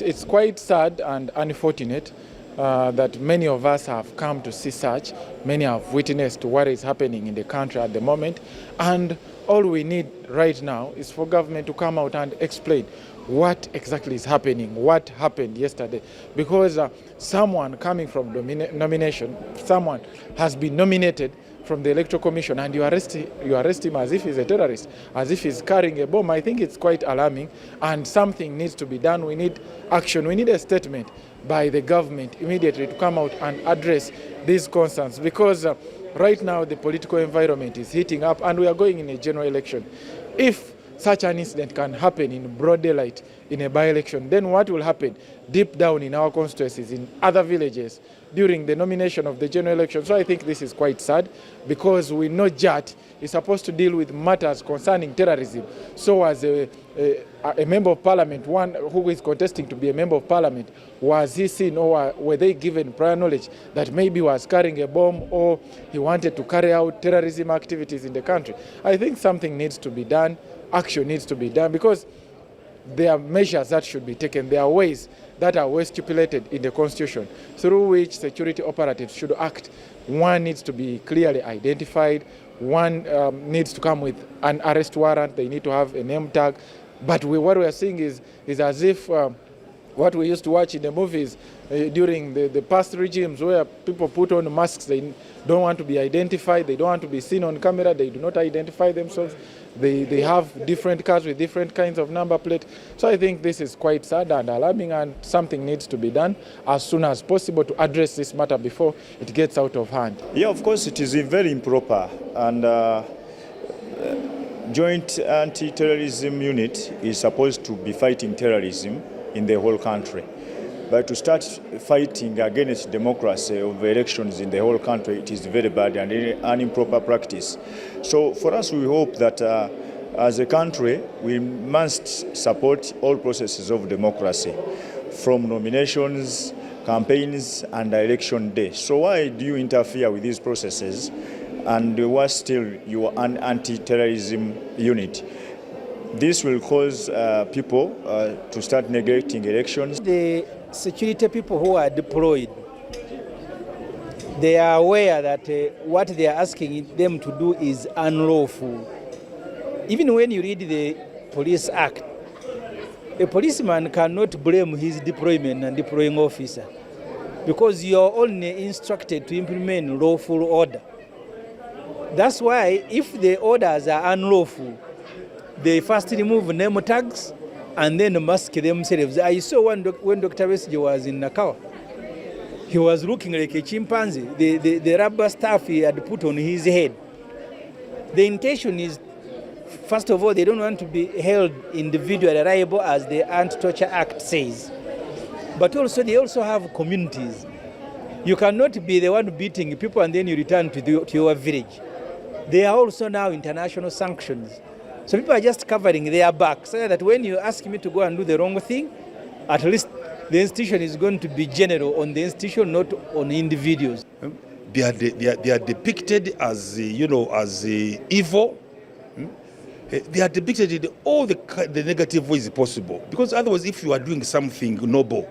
it's quite sad and unfortunate that many of us have come to see such. Many have witnessed what is happening in the country at the moment. And all we need right now is for government to come out and explain what exactly is happening, what happened yesterday. Because someone coming from nomination, someone has been nominated from the Electoral Commission, and you arrest him as if he's a terrorist, as if he's carrying a bomb. I think it's quite alarming, and something needs to be done. We need action. We need a statement by the government immediately to come out and address these concerns, because right now the political environment is heating up and we are going in a general election. If such an incident can happen in broad daylight in a by-election, then what will happen deep down in our constituencies, in other villages, during the nomination of the general election? So I think this is quite sad, because we know JAT is supposed to deal with matters concerning terrorism. So as a member of parliament, one who is contesting to be a member of parliament, was he seen or were they given prior knowledge that maybe he was carrying a bomb or he wanted to carry out terrorism activities in the country? I think something needs to be done. Action needs to be done, because there are measures that should be taken. There are ways that are well stipulated in the Constitution through which security operatives should act. One needs to be clearly identified. One needs to come with an arrest warrant. They need to have a name tag. But what we are seeing is as if what we used to watch in the movies during the past regimes, where people put on masks. They don't want to be identified. They don't want to be seen on camera. They do not identify themselves. They have different cars with different kinds of number plate. So I think this is quite sad and alarming, and something needs to be done as soon as possible to address this matter before it gets out of hand. Yeah, of course, it is very improper, and Joint Anti-Terrorism Unit is supposed to be fighting terrorism in the whole country. But to start fighting against democracy of elections in the whole country, it is very bad and an improper practice. So for us, we hope that as a country, we must support all processes of democracy, from nominations, campaigns, and election day. So why do you interfere with these processes, and why still you are an anti-terrorism unit? This will cause people to start neglecting elections. The security people who are deployed, they are aware that what they are asking them to do is unlawful. Even when you read the Police Act, a policeman cannot blame his deployment and deploying officer, because you are only instructed to implement lawful order. That's why if the orders are unlawful, they first remove name tags and then mask themselves. I saw when Dr. Wesley was in Nakawa. He was looking like a chimpanzee. The rubber stuff he had put on his head. The intention is, first of all, they don't want to be held individually liable, as the Anti-Torture Act says. But also, they also have communities. You cannot be the one beating people and then you return to your village. There are also now international sanctions. So people are just covering their back, so that when you ask me to go and do the wrong thing, at least the institution is going to be general on the institution, not on individuals. They are depicted as, as evil. They are depicted in all the negative ways possible. Because otherwise, if you are doing something noble,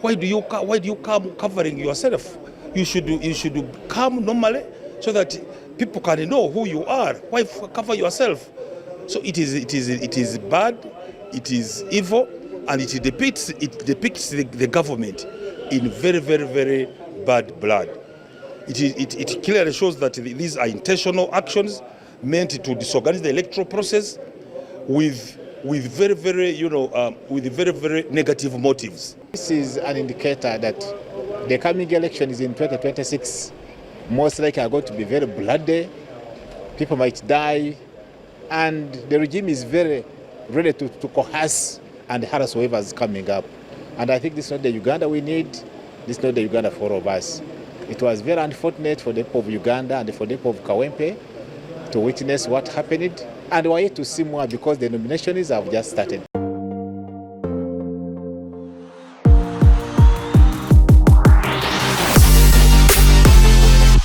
why do you come covering yourself? You should come normally, so that people can know who you are. Why cover yourself? So it is bad, it is evil, and it depicts the government in very, very, very bad blood. It clearly shows that these are intentional actions meant to disorganize the electoral process with very, very, with very, very negative motives. This is an indicator that the coming election is in 2026. Most likely are going to be very bloody. People might die. And the regime is very ready to coerce and harass whoever is coming up. And I think this is not the Uganda we need. This is not the Uganda for all of us. It was very unfortunate for the people of Uganda and for the people of Kawempe to witness what happened. And we're yet to see more, because the nominations have just started.